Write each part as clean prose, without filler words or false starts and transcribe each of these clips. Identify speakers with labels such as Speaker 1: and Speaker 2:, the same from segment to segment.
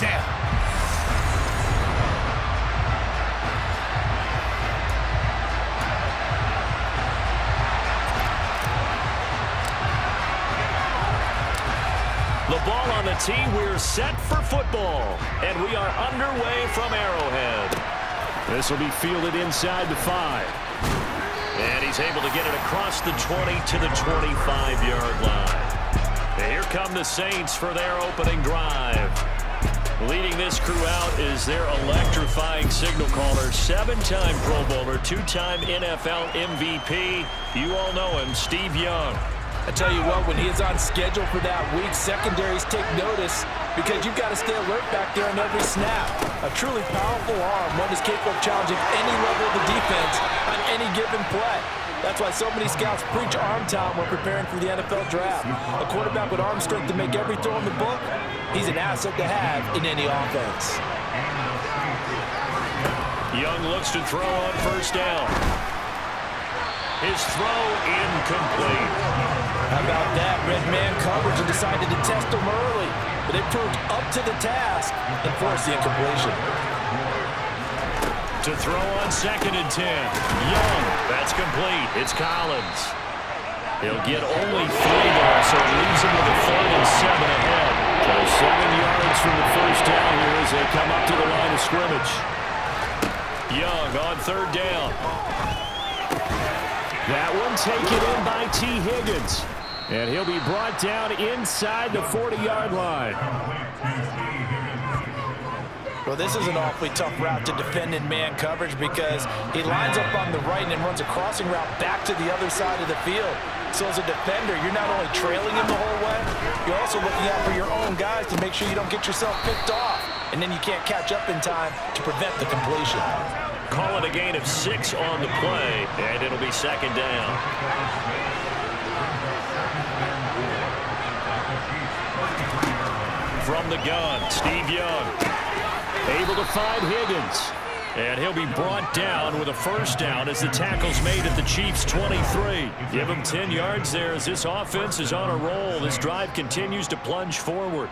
Speaker 1: down.
Speaker 2: The ball on the tee. We're set for football. And we are underway from Arrowhead. This will be fielded inside the 5. And he's able to get it across the 20 to the 25-yard line. And here come the Saints for their opening drive. Leading this crew out is their electrifying signal caller, 7-time Pro Bowler, 2-time NFL MVP. You all know him, Steve Young.
Speaker 3: I tell you what, when he is on schedule for that week, secondaries take notice because you've got to stay alert back there on every snap. A truly powerful arm, one is capable of challenging any level of the defense on any given play. That's why so many scouts preach arm talent when preparing for the NFL draft. A quarterback with arm strength to make every throw in the book, he's an asset to have in any offense.
Speaker 2: Young looks to throw on first down. His throw incomplete.
Speaker 3: How about that? Red man coverage and decided to test him early. But they proved up to the task and forced the incompletion.
Speaker 2: To throw on 2nd and 10. Young. That's complete. It's Collins. He'll get only 3 there, so it leaves him with a 3rd and 7 ahead. So 7 yards from the first down here as they come up to the line of scrimmage. Young on 3rd down. That one taken in by T. Higgins. And he'll be brought down inside the 40-yard line.
Speaker 3: Well, this is an awfully tough route to defend in man coverage because he lines up on the right and then runs a crossing route back to the other side of the field. So as a defender, you're not only trailing him the whole way, you're also looking out for your own guys to make sure you don't get yourself picked off. And then you can't catch up in time to prevent the completion.
Speaker 2: Call it a gain of 6 on the play, and it'll be 2nd down. From the gun, Steve Young. Able to find Higgins. And he'll be brought down with a first down as the tackle's made at the Chiefs' 23. Give him 10 yards there as this offense is on a roll. This drive continues to plunge forward.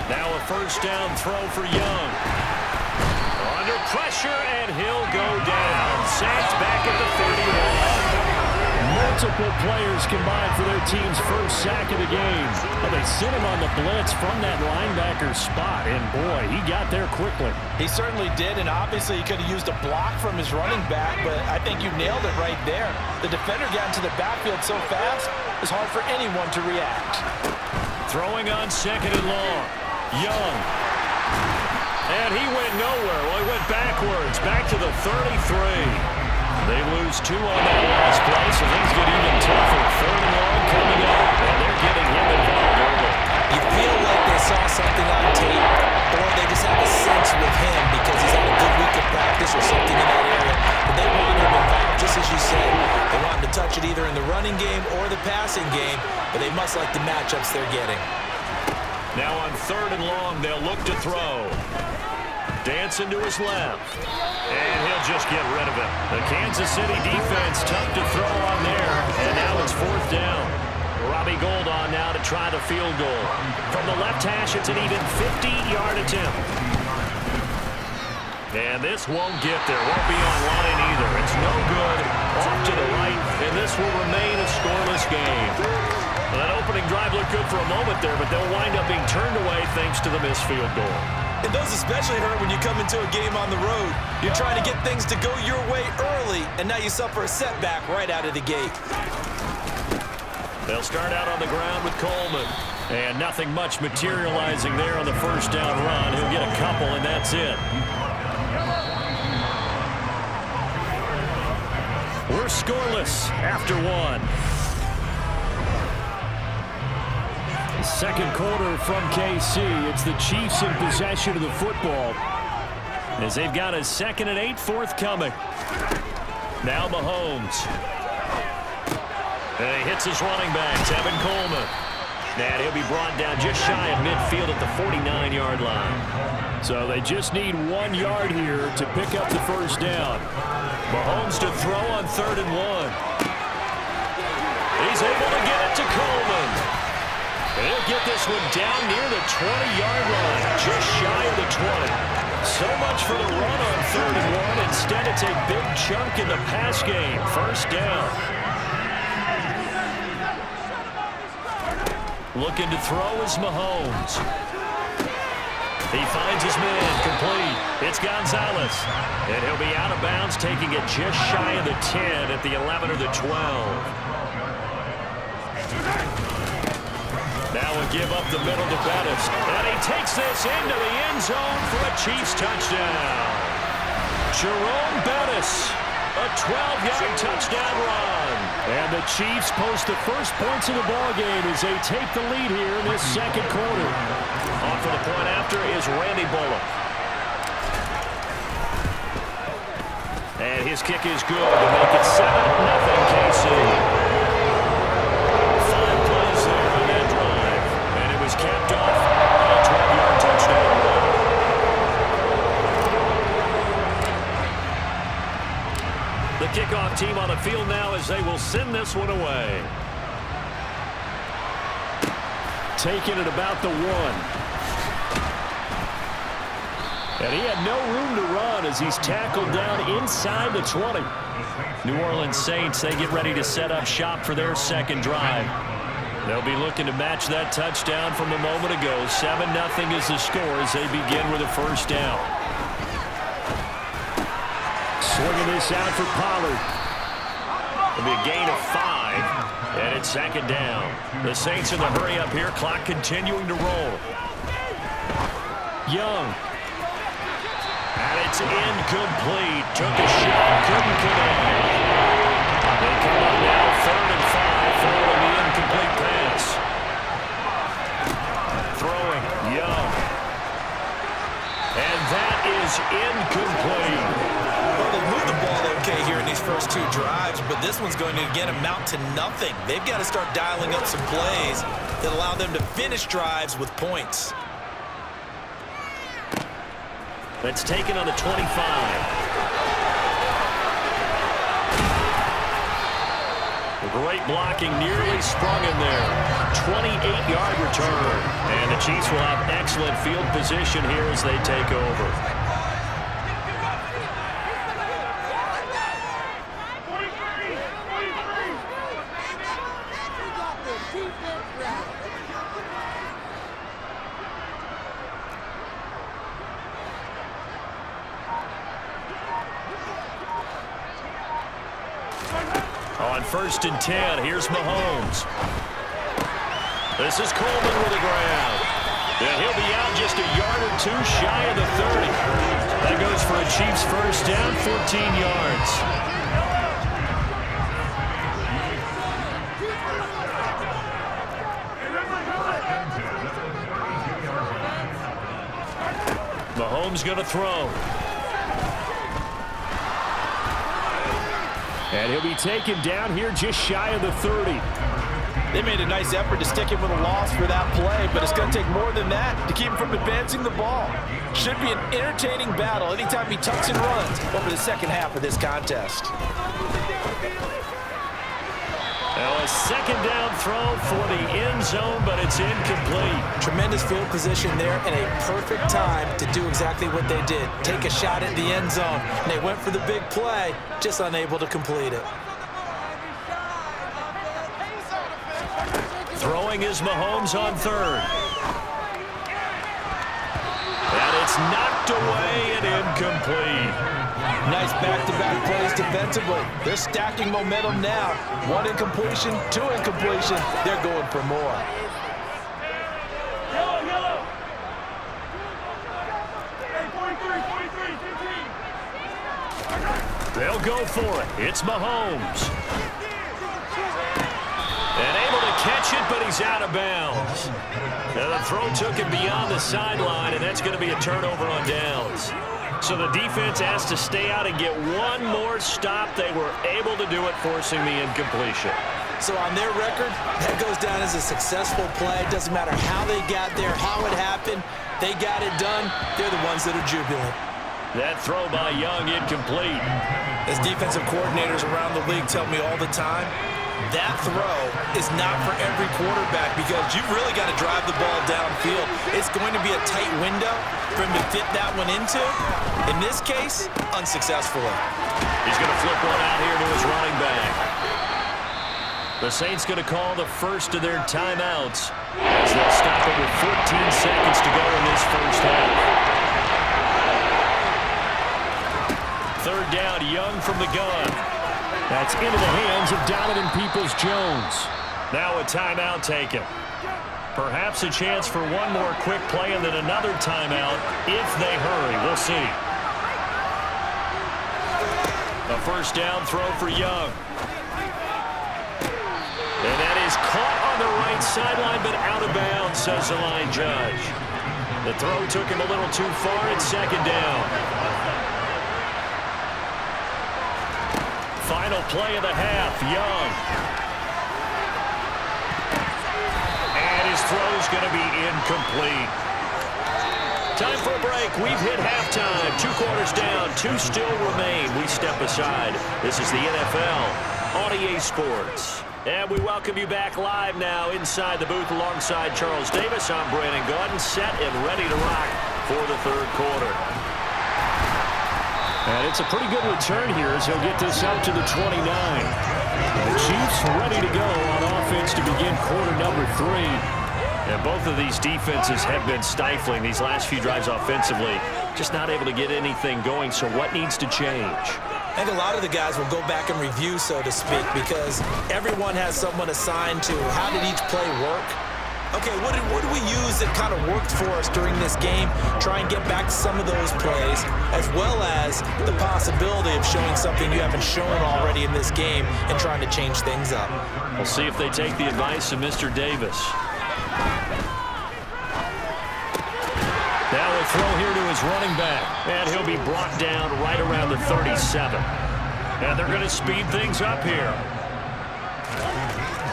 Speaker 2: Now a first down throw for Young. Under pressure, and he'll go down. Saints back at the 31. Multiple players combined for their team's first sack of the game. Well, they sent him on the blitz from that linebacker spot, and boy, he got there quickly.
Speaker 3: He certainly did, and obviously he could have used a block from his running back, but I think you nailed it right there. The defender got into the backfield so fast, it's hard for anyone to react.
Speaker 2: Throwing on 2nd and long. Young. And he went nowhere. Well, he went backwards, back to the 33. They lose 2 on that last play, so things get even tougher. 3rd and long coming up, and they're getting him involved early.
Speaker 3: You feel like they saw something on tape, or they just have a sense with him because he's had a good week of practice or something in that area. But they want him involved, just as you said. They want him to touch it either in the running game or the passing game, but they must like the matchups they're getting.
Speaker 2: Now on 3rd and long, they'll look to throw. Dancing to his left. And he'll just get rid of it. The Kansas City defense tough to throw on there. And now it's 4th down. Robbie Gould on now to try the field goal. From the left hash, it's an even 50-yard attempt. And this won't get there. Won't be on line either. It's no good. Off to the right. And this will remain a scoreless game. Well, that opening drive looked good for a moment there, but they'll wind up being turned away thanks to the missed field goal.
Speaker 3: And those especially hurt when you come into a game on the road. You're trying to get things to go your way early, and now you suffer a setback right out of the gate.
Speaker 2: They'll start out on the ground with Coleman. And nothing much materializing there on the first down run. He'll get a couple, and that's it. We're scoreless after 1. Second quarter from KC. It's the Chiefs in possession of the football as they've got a 2nd and 8 forthcoming. Now Mahomes. And he hits his running back, Tevin Coleman. And he'll be brought down just shy of midfield at the 49-yard line. So they just need 1 yard here to pick up the first down. Mahomes to throw on 3rd and 1. He'll get this one down near the 20-yard line, just shy of the 20. So much for the run on 3rd and 1. Instead, it's a big chunk in the pass game. First down. Looking to throw is Mahomes. He finds his man, complete. It's Gonzalez. And he'll be out of bounds, taking it just shy of the 10 at the 11 or the 12. Now we'll give up the middle to Bettis. And he takes this into the end zone for a Chiefs touchdown. Jerome Bettis, a 12-yard touchdown run. And the Chiefs post the first points of the ballgame as they take the lead here in this second quarter. On for the point after is Randy Bullock. And his kick is good to make it 7-0 KC. 5 plays there on that drive. And it was capped off by a 12-yard touchdown. The kickoff team on the field now as they will send this one away. Taking it about the 1. And he had no room to run as he's tackled down inside the 20. New Orleans Saints, they get ready to set up shop for their second drive. They'll be looking to match that touchdown from a moment ago. 7-0 is the score as they begin with a first down. Swinging this out for Pollard. It'll be a gain of 5, and it's second down. The Saints in the hurry up here, clock continuing to roll. Young. And it's incomplete. Took a shot, couldn't connect. They come up now 3rd and 5 following the incomplete pass. Throwing, Young. And that is incomplete.
Speaker 3: Well, they moved the ball okay here in these first 2 drives, but this one's going to again amount to nothing. They've got to start dialing up some plays that allow them to finish drives with points.
Speaker 2: That's taken on the 25. Great blocking, nearly sprung in there. 28-yard return. And the Chiefs will have excellent field position here as they take over. On 1st and 10, here's Mahomes. This is Coleman with the ground. And he'll be out just a yard or 2 shy of the 30. That goes for a Chiefs first down, 14 yards. Mahomes going to throw. And he'll be taken down here just shy of the 30.
Speaker 3: They made a nice effort to stick him with a loss for that play, but it's going to take more than that to keep him from advancing the ball. Should be an entertaining battle anytime he tucks and runs over the second half of this contest.
Speaker 2: Now a second down throw for the end zone, but it's incomplete.
Speaker 3: Tremendous field position there and a perfect time to do exactly what they did. Take a shot at the end zone. And they went for the big play, just unable to complete it.
Speaker 2: Throwing is Mahomes on 3rd. And it's knocked away and incomplete.
Speaker 3: Nice back-to-back plays defensively. They're stacking momentum now. 1 incompletion, 2 incompletion. They're going for more.
Speaker 2: They'll go for it. It's Mahomes. And able to catch it, but he's out of bounds. Now the throw took him beyond the sideline, and that's going to be a turnover on downs. So the defense has to stay out and get one more stop. They were able to do it, forcing the incompletion.
Speaker 3: So on their record, that goes down as a successful play. It doesn't matter how they got there, how it happened. They got it done. They're the ones that are jubilant.
Speaker 2: That throw by Young incomplete.
Speaker 3: As defensive coordinators around the league tell me all the time, that throw is not for every quarterback because you've really got to drive the ball downfield. It's going to be a tight window for him to fit that one into. In this case, unsuccessfully.
Speaker 2: He's going to flip one out here to his running back. The Saints going to call the first of their timeouts as they'll stop it with 14 seconds to go in this first half. Third down, Young from the gun. That's into the hands of Donovan Peoples-Jones. Now a timeout taken. Perhaps a chance for one more quick play and then another timeout if they hurry. We'll see. A first down throw for Young. And that is caught on the right sideline, but out of bounds, says the line judge. The throw took him a little too far at second down. Final play of the half, Young. And his throw's going to be incomplete. Time for a break. We've hit halftime. 2 quarters down, 2 still remain. We step aside. This is the NFL on EA Sports. And we welcome you back live now inside the booth alongside Charles Davis. I'm Brandon Gaudin, set and ready to rock for the third quarter. And it's a pretty good return here as he'll get this up to the 29. The Chiefs ready to go on offense to begin quarter number 3. And both of these defenses have been stifling these last few drives offensively. Just not able to get anything going, so what needs to change?
Speaker 3: I think a lot of the guys will go back and review, so to speak, because everyone has someone assigned to how did each play work. Okay, what did we use that kind of worked for us during this game? Try and get back to some of those plays, as well as the possibility of showing something you haven't shown already in this game and trying to change things up.
Speaker 2: We'll see if they take the advice of Mr. Davis. Now a throw here to his running back, and he'll be brought down right around the 37. And they're going to speed things up here.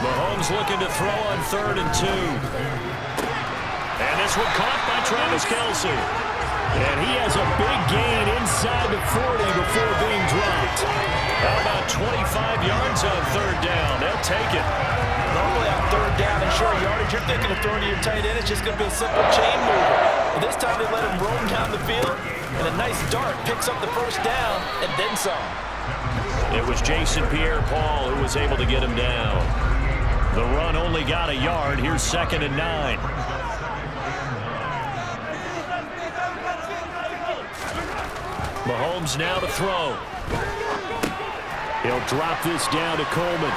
Speaker 2: Mahomes looking to throw on 3rd and 2. And this one caught by Travis Kelce. And he has a big gain inside the 40 before being dropped. How about 25 yards on 3rd down? They'll take it.
Speaker 3: Normally on 3rd down and short yardage, you're thinking of throwing to your tight end. It's just going to be a simple chain mover. But this time they let him roam down the field, and a nice dart picks up the first down and then some.
Speaker 2: It was Jason Pierre-Paul who was able to get him down. The run only got a yard. Here's 2nd and 9. Mahomes now to throw. He'll drop this down to Coleman.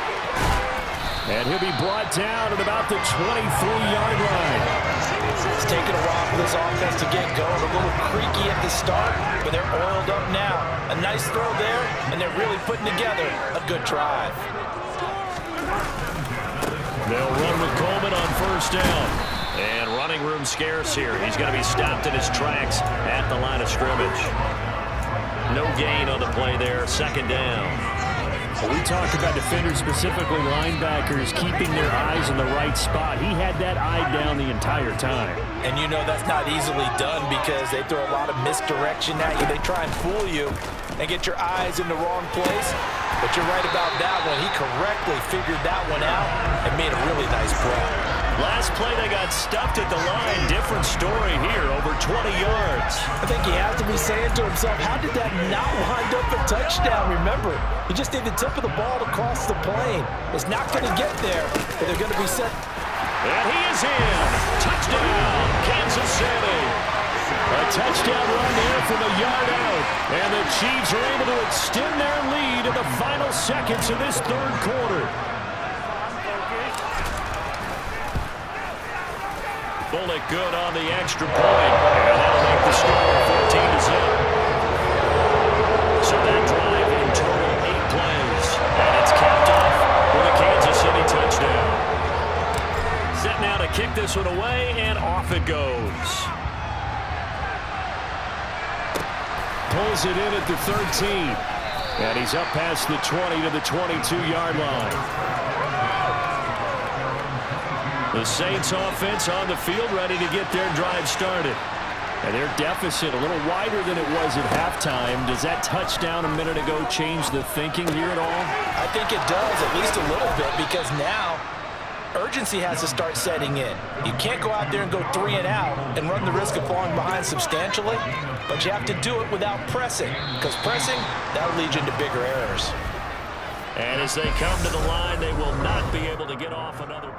Speaker 2: And he'll be brought down at about the 23-yard line.
Speaker 3: It's taken a while for this offense to get going. A little creaky at the start, but they're oiled up now. A nice throw there, and they're really putting together a good drive.
Speaker 2: They'll run with Coleman on 1st down. And running room scarce here. He's going to be stopped in his tracks at the line of scrimmage. No gain on the play there. 2nd down.
Speaker 1: Well, we talk about defenders, specifically linebackers, keeping their eyes in the right spot. He had that eye down the entire time.
Speaker 3: And you know that's not easily done because they throw a lot of misdirection at you. They try and fool you and get your eyes in the wrong place. But you're right about that one. He correctly figured that one out and made a really nice play.
Speaker 2: Last play, they got stuffed at the line. Different story here, over 20 yards.
Speaker 3: I think he has to be saying to himself, how did that not wind up a touchdown? Remember, he just need the tip of the ball to cross the plane. It's not going to get there, but they're going to be set.
Speaker 2: And he is in. Touchdown, Kansas City. A touchdown run there from a yard out. And the Chiefs are able to extend their lead in the final seconds of this third quarter. Bullock good on the extra point. And that'll make the score 14-0. So that drive in total 8 plays. And it's capped off with a Kansas City touchdown. Set now to kick this one away, and off it goes. Pulls it in at the 13. And he's up past the 20 to the 22-yard line. The Saints offense on the field ready to get their drive started. And their deficit a little wider than it was at halftime. Does that touchdown a minute ago change the thinking here at all?
Speaker 3: I think it does, at least a little bit, because now urgency has to start setting in. You can't go out there and go 3 and out and run the risk of falling behind substantially, but you have to do it without pressing, because pressing, that'll lead you into bigger errors.
Speaker 2: And as they come to the line, they will not be able to get off another.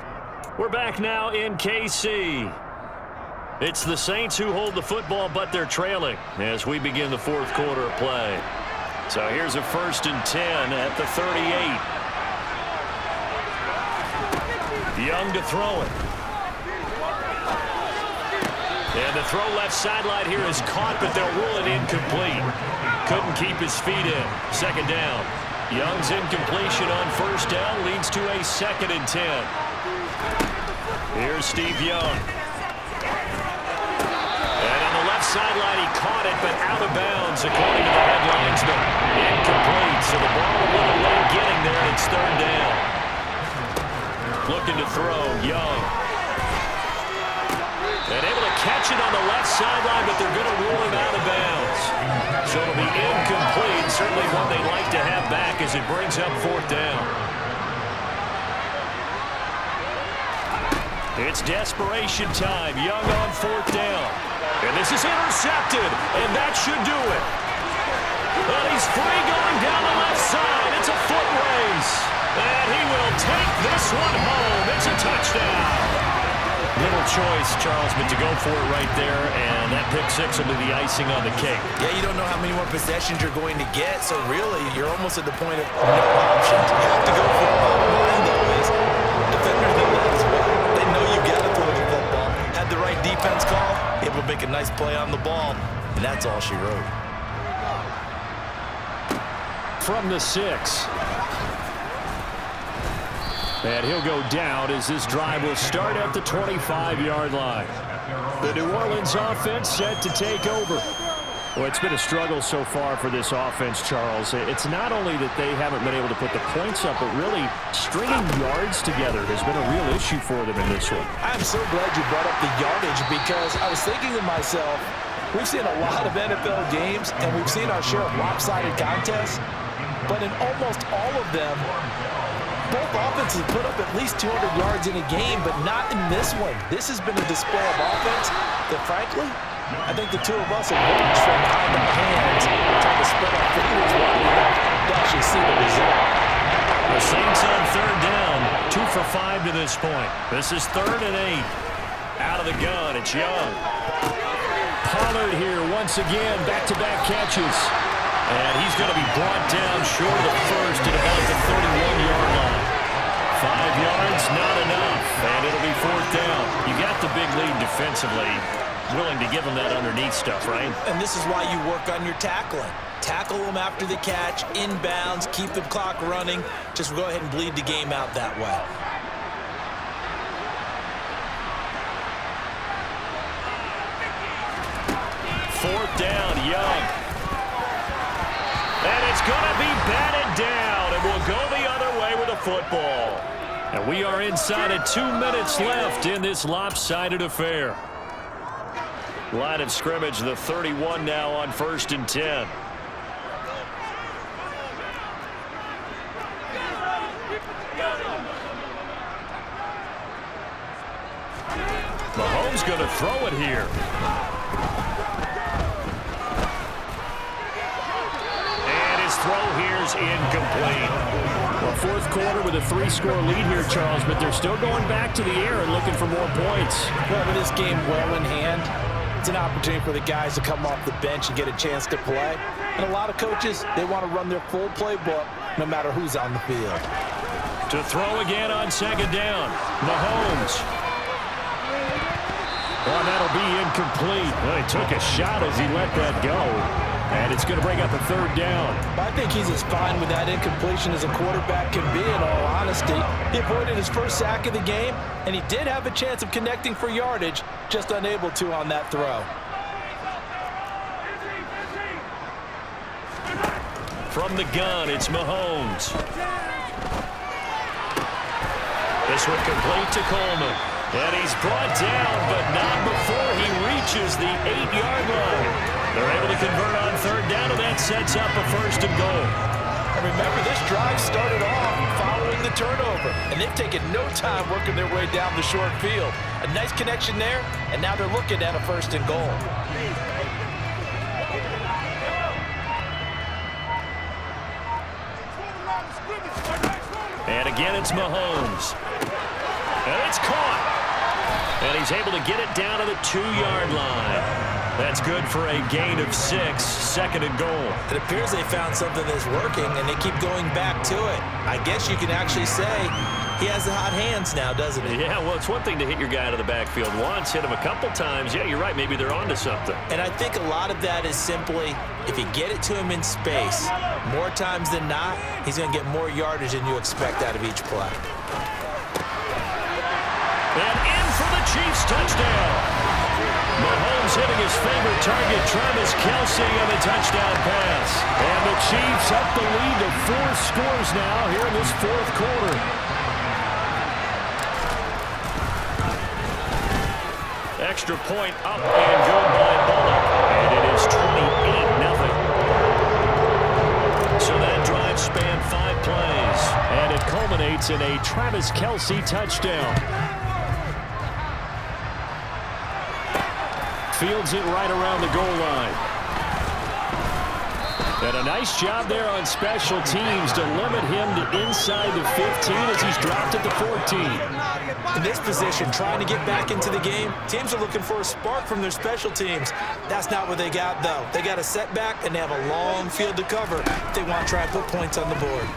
Speaker 2: We're back now in KC. It's the Saints who hold the football, but they're trailing as we begin the fourth quarter of play. So here's a 1st and 10 at the 38. Young to throw it. And the throw left sideline here is caught, but they'll rule it incomplete. Couldn't keep his feet in. 2nd down. Young's incompletion on 1st down leads to a 2nd and 10. Here's Steve Young. And on the left sideline, he caught it, but out of bounds, according to the headlinesman. Incomplete, so the ball a little late getting there, and it's 3rd down. Looking to throw, Young. And able to catch it on the left sideline, but they're going to rule him out of bounds. So it'll be incomplete, certainly one they'd like to have back as it brings up 4th down. It's desperation time. Young on 4th down. And this is intercepted, and that should do it. Well, he's free going down the left side. It's a foot race. And he will take this one home. It's a touchdown. Little choice, Charles, but to go for it right there, and that pick 6 will be the icing on the cake.
Speaker 3: Yeah, you don't know how many more possessions you're going to get, so really, you're almost at the point of no options. You have to go for it. Bottom line, though, is defenders know that as well. They know you've got to throw the football. Had the right defense call, able to make a nice play on the ball, and that's all she wrote.
Speaker 1: From the 6. And he'll go down as this drive will start at the 25-yard line. The New Orleans offense set to take over. Well, it's been a struggle so far for this offense, Charles. It's not only that they haven't been able to put the points up, but really stringing yards together has been a real issue for them in this one.
Speaker 3: I'm so glad you brought up the yardage, because I was thinking to myself, we've seen a lot of NFL games, and we've seen our share of lopsided contests, but in almost all of them, both offenses put up at least 200 yards in a game, but not in this one. This has been a display of offense that, frankly, I think the two of us have watched from behind our hands, trying to spread our fingers wide enough to actually see the result.
Speaker 2: The Saints on 3rd down, 2 for 5 to this point. This is 3rd and 8. Out of the gun, it's Young.
Speaker 1: Pollard here once again, back-to-back catches.
Speaker 2: And he's going to be brought down short of the first at about the 31-yard line. 5 yards, not enough, and it'll be 4th down. You got the big lead defensively, willing to give them that underneath stuff, right?
Speaker 3: And this is why you work on your tackling. Tackle them after the catch, inbounds, keep the clock running. Just go ahead and bleed the game out that way.
Speaker 2: Fourth down, Young. And it's going to be batted down, and we'll go the other way with the football. And we are inside of 2 minutes left in this lopsided affair. Line of scrimmage, the 31 now on 1st and 10. Mahomes going to throw it here. Throw here's incomplete.
Speaker 1: Well, fourth quarter with a 3-score lead here, Charles, but they're still going back to the air and looking for more points.
Speaker 3: Well, with this game well in hand, it's an opportunity for the guys to come off the bench and get a chance to play. And a lot of coaches, they want to run their full playbook no matter who's on the field.
Speaker 2: To throw again on 2nd down, Mahomes.
Speaker 1: Well, that'll be incomplete. Well, he took a shot as he let that go. And it's going to bring up a 3rd down.
Speaker 3: I think he's as fine with that incompletion as a quarterback can be, in all honesty. He avoided his first sack of the game, and he did have a chance of connecting for yardage, just unable to on that throw.
Speaker 2: From the gun, it's Mahomes. This one complete to Coleman. And he's brought down, but not before he reaches the 8-yard line. They're able to convert on 3rd down, and that sets up a 1st and goal.
Speaker 3: And remember, this drive started off following forcing the turnover. And they've taken no time working their way down the short field. A nice connection there, and now they're looking at a 1st and goal.
Speaker 2: And again, it's Mahomes. And it's caught. And he's able to get it down to the 2-yard line. That's good for a gain of 6, 2nd and goal.
Speaker 3: It appears they found something that's working, and they keep going back to it. I guess you can actually say he has the hot hands now, doesn't he?
Speaker 2: Yeah, well, it's one thing to hit your guy out of the backfield once, hit him a couple times. Yeah, you're right. Maybe they're onto something.
Speaker 3: And I think a lot of that is simply if you get it to him in space, more times than not, he's going to get more yardage than you expect out of each play.
Speaker 2: And in for the Chiefs touchdown. Mahomes hitting his favorite target, Travis Kelce, on the touchdown pass.
Speaker 1: And the Chiefs up the lead to 4 scores now here in this 4th quarter.
Speaker 2: Extra point up and good by Bullock. And it is 28-0. So that drive spanned 5 plays.
Speaker 1: And it culminates in a Travis Kelce touchdown. Fields it right around the goal line. And a nice job there on special teams to limit him to inside the 15 as he's dropped at the 14.
Speaker 3: In this position, trying to get back into the game, teams are looking for a spark from their special teams. That's not what they got, though. They got a setback, and they have a long field to cover if they want to try and put points on the board.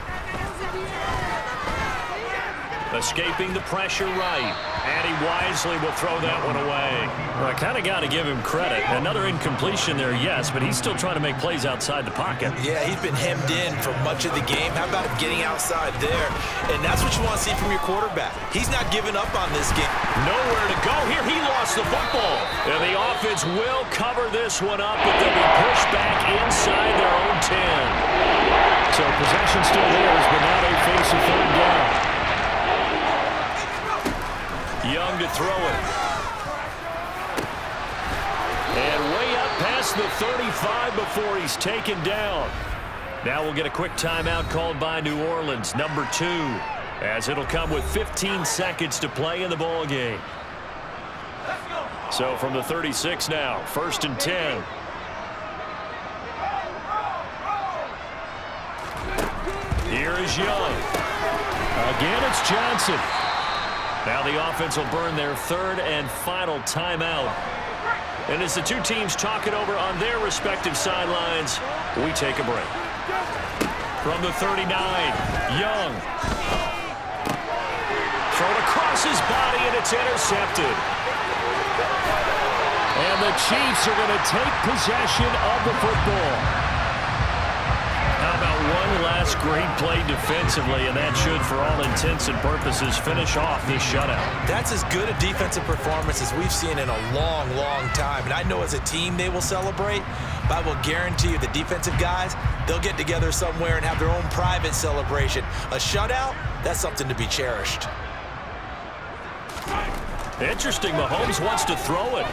Speaker 2: Escaping the pressure right. And he wisely will throw that one away.
Speaker 1: Well, I kind of got to give him credit. Another incompletion there, yes, but he's still trying to make plays outside the pocket.
Speaker 3: Yeah, he's been hemmed in for much of the game. How about him getting outside there? And that's what you want to see from your quarterback. He's not giving up on this game.
Speaker 2: Nowhere to go here. He lost the football. And the offense will cover this one up, but they'll be pushed back inside their own 10.
Speaker 1: So possession still theirs, but now they face a 3rd down.
Speaker 2: Young to throw it. And way up past the 35 before he's taken down. Now we'll get a quick timeout called by New Orleans, number 2, as it'll come with 15 seconds to play in the ball game. So from the 36 now, 1st and 10. Here is Young.
Speaker 1: Again, it's Johnson.
Speaker 2: Now the offense will burn their 3rd and final timeout. And as the two teams talk it over on their respective sidelines, we take a break. From the 39, Young. Thrown across his body, and it's intercepted.
Speaker 1: And the Chiefs are going to take possession of the football.
Speaker 2: How about one last great play defensively, and that should, for all intents and purposes, finish off this shutout.
Speaker 3: That's as good a defensive performance as we've seen in a long, long time. And I know as a team they will celebrate, but I will guarantee you the defensive guys, they'll get together somewhere and have their own private celebration. A shutout, that's something to be cherished.
Speaker 2: Interesting, Mahomes wants to throw it.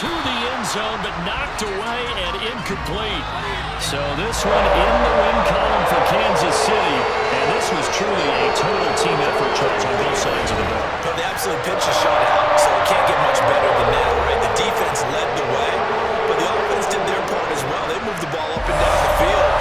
Speaker 2: To the end zone, but knocked away and incomplete. So this one in the win column for Kansas City. And this was truly a total team effort, Charles, on both sides of the ball.
Speaker 3: Well, they absolutely pitched a shot